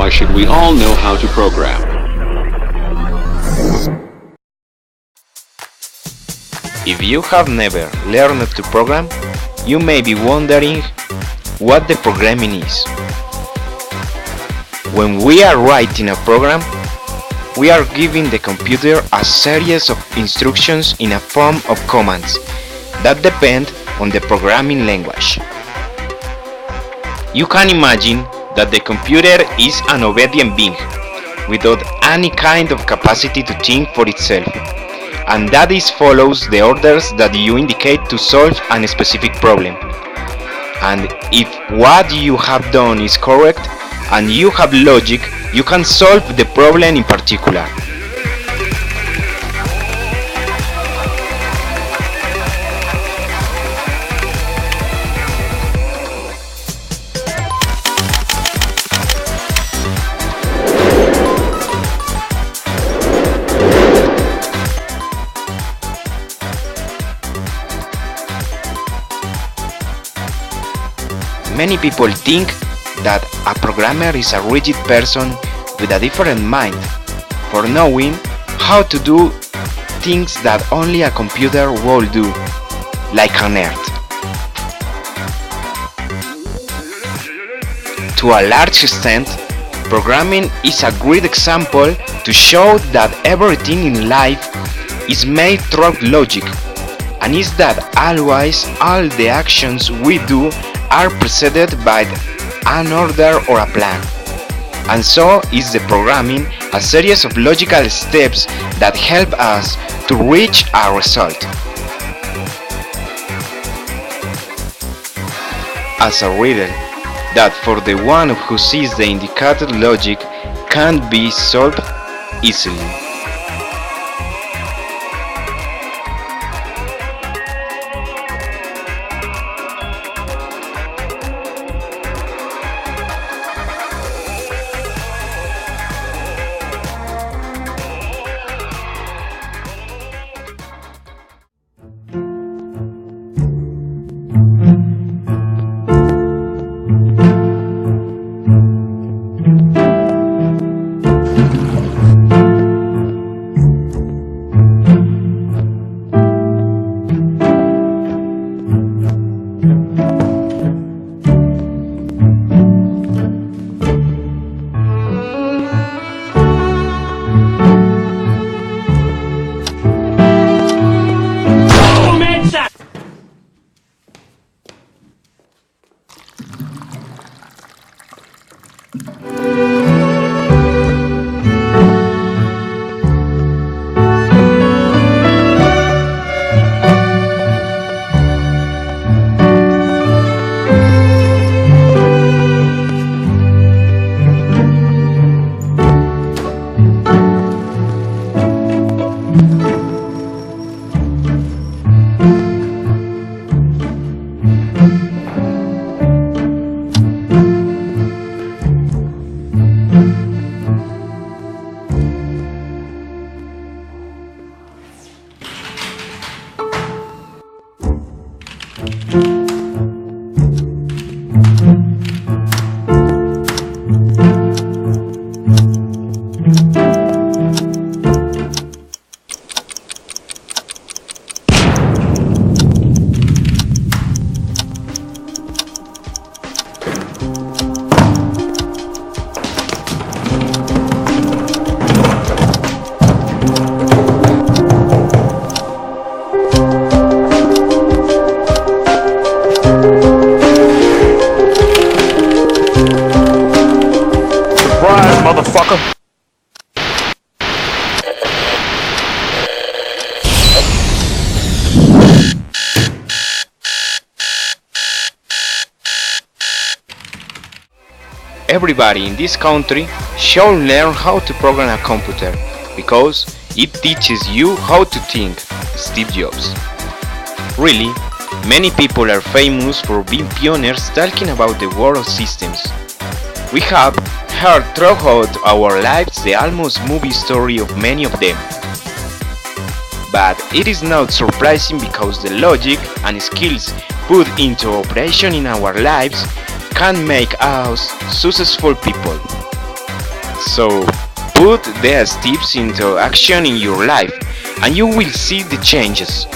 why should we all know how to program? If you have never learned to program, you may be wondering what the programming is. When we are writing a program, we are giving the computer a series of instructions in a form of commands that depend on the programming language. You can imagine that the computer is an obedient being without any kind of capacity to think for itself, and that it follows the orders that you indicate to solve a specific problem. And if what you have done is correct and you have logic, you can solve the problem in particular. Many people think that a programmer is a rigid person with a different mind, for knowing how to do things that only a computer will do, like a nerd. To a large extent, programming is a great example to show that everything in life is made through logic, and is that always all the actions we do are preceded by an order or a plan. And so is the programming a series of logical steps that help us to reach a result. As a riddle that for the one who sees the indicated logic can't be solved easily. Motherfucker. Everybody in this country should learn how to program a computer, because it teaches you how to think. Steve Jobs. Really, many people are famous for being pioneers talking about the world systems. We have heard throughout our lives the almost movie story of many of them. But it is not surprising, because the logic and skills put into operation in our lives can make us successful people. So, put these tips into action in your life and you will see the changes.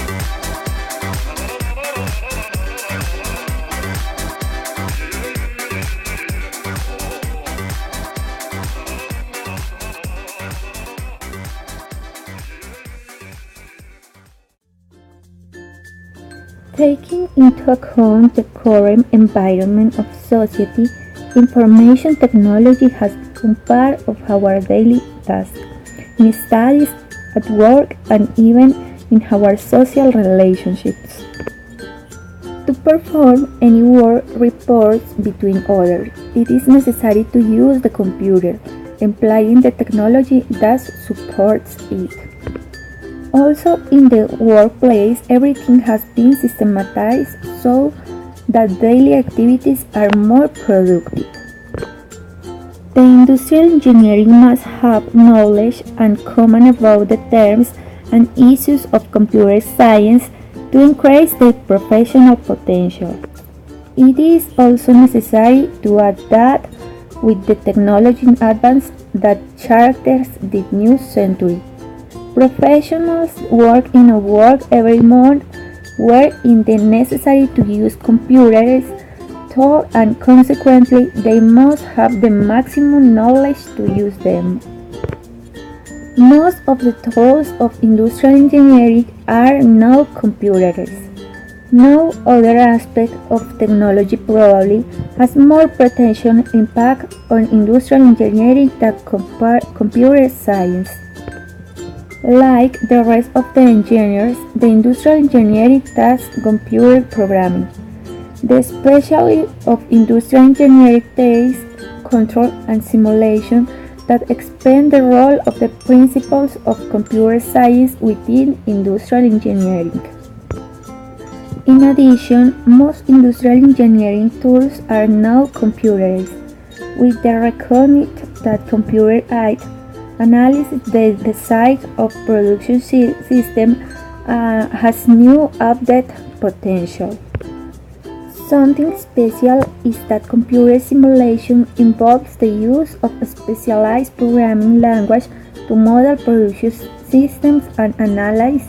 Taking into account the current environment of society, information technology has become part of our daily tasks, in studies, at work, and even in our social relationships. To perform any work reports between others, it is necessary to use the computer, employing the technology that supports it. Also, in the workplace, everything has been systematized so that daily activities are more productive. The industrial engineering must have knowledge and command about the terms and issues of computer science to increase their professional potential. It is also necessary to adapt with the technology advance that characterizes the new century. Professionals work in a work every month wherein it is necessary to use computers, and consequently they must have the maximum knowledge to use them. Most of the tools of industrial engineering are now computers. No other aspect of technology probably has more potential impact on industrial engineering than computer science. Like the rest of the engineers, the industrial engineering does computer programming. The specialty of industrial engineering takes control and simulation that expand the role of the principles of computer science within industrial engineering. In addition, most industrial engineering tools are now computers, with the recognition that computer aid analysis the size of production system has new update potential. Something special is that computer simulation involves the use of a specialized programming language to model production systems and analyze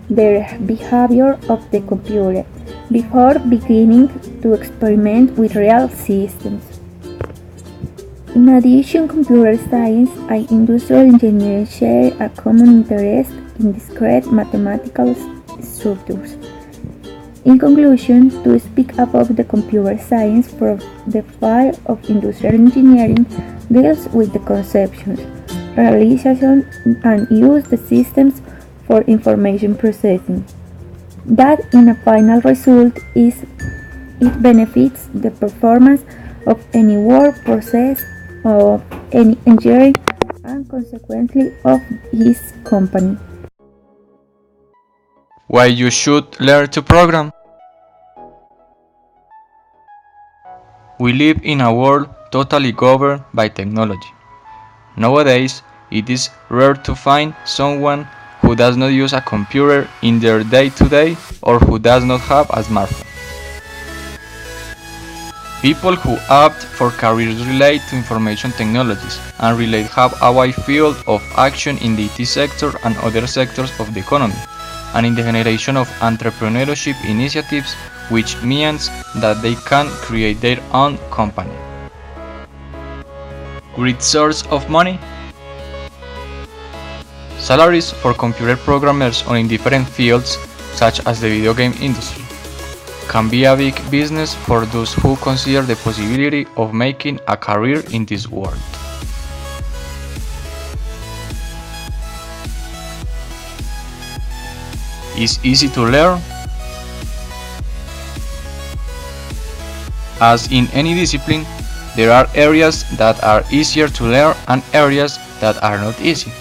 the behavior of the computer before beginning to experiment with real systems. In addition, computer science and industrial engineering share a common interest in discrete mathematical structures. In conclusion, to speak about the computer science from the field of industrial engineering deals with the conception, realization, and use the systems for information processing. That in a final result is it benefits the performance of any work process of any engineering and consequently of his company. Why you should learn to program? We live in a world totally governed by technology. Nowadays, it is rare to find someone who does not use a computer in their day-to-day or who does not have a smartphone. People who opt for careers related to information technologies and relate have a wide field of action in the IT sector and other sectors of the economy, and in the generation of entrepreneurship initiatives, which means that they can create their own company. Great source of money? Salaries for computer programmers or in different fields, such as the video game industry, can be a big business for those who consider the possibility of making a career in this world. It's easy to learn. As in any discipline, there are areas that are easier to learn and areas that are not easy.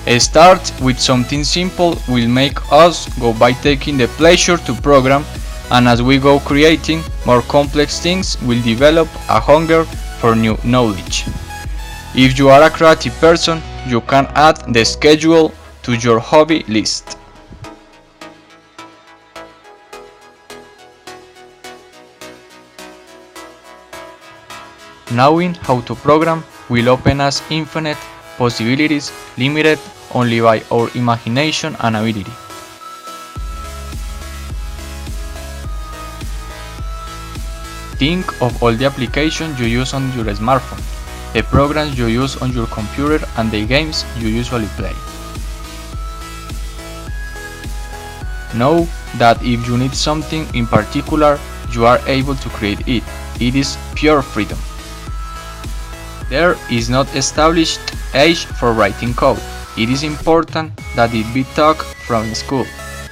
A start with something simple will make us go by taking the pleasure to program, and as we go creating more complex things, we'll develop a hunger for new knowledge. If you are a creative person, you can add the schedule to your hobby list. Knowing how to program will open us infinite possibilities limited only by our imagination and ability. Think of all the applications you use on your smartphone, the programs you use on your computer, and the games you usually play. Know that if you need something in particular, you are able to create it. It is pure freedom. There is not established age for writing code. It is important that it be taught from school,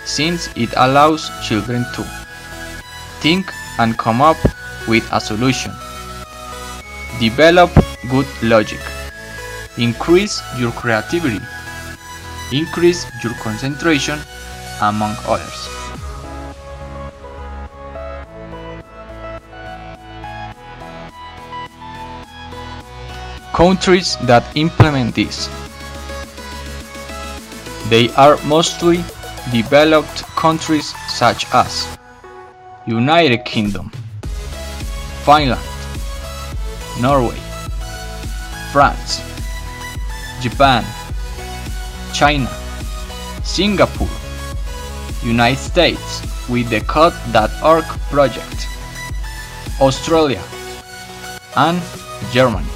since it allows children to think and come up with a solution. Develop good logic. Increase your creativity. Increase your concentration, among others. Countries that implement this. They are mostly developed countries such as United Kingdom, Finland, Norway, France, Japan, China, Singapore, United States with the Code.org project, Australia, and Germany.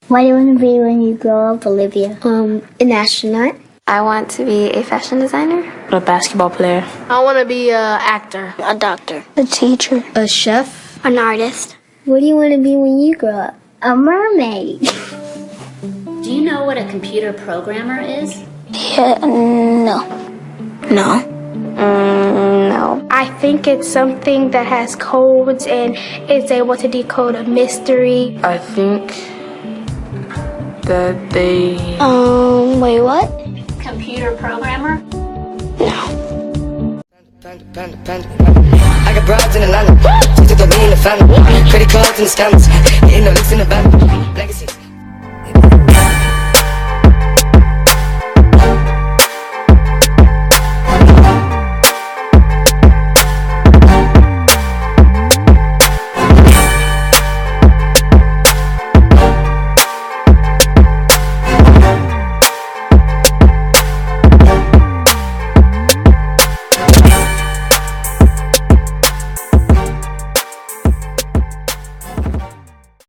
What do you want to be when you grow up, Olivia? An astronaut. I want to be a fashion designer. A basketball player. I want to be an actor. A doctor. A teacher. A chef. An artist. What do you want to be when you grow up? A mermaid. Do you know what a computer programmer is? Yeah, no. No. No. I think it's something that has codes and is able to decode a mystery. I think that they... Wait, what? Computer programmer? No. I got broads in Atlanta. She took the lean in the family. Credit cards and the scammers. Hitting the licks in the back. Legacy.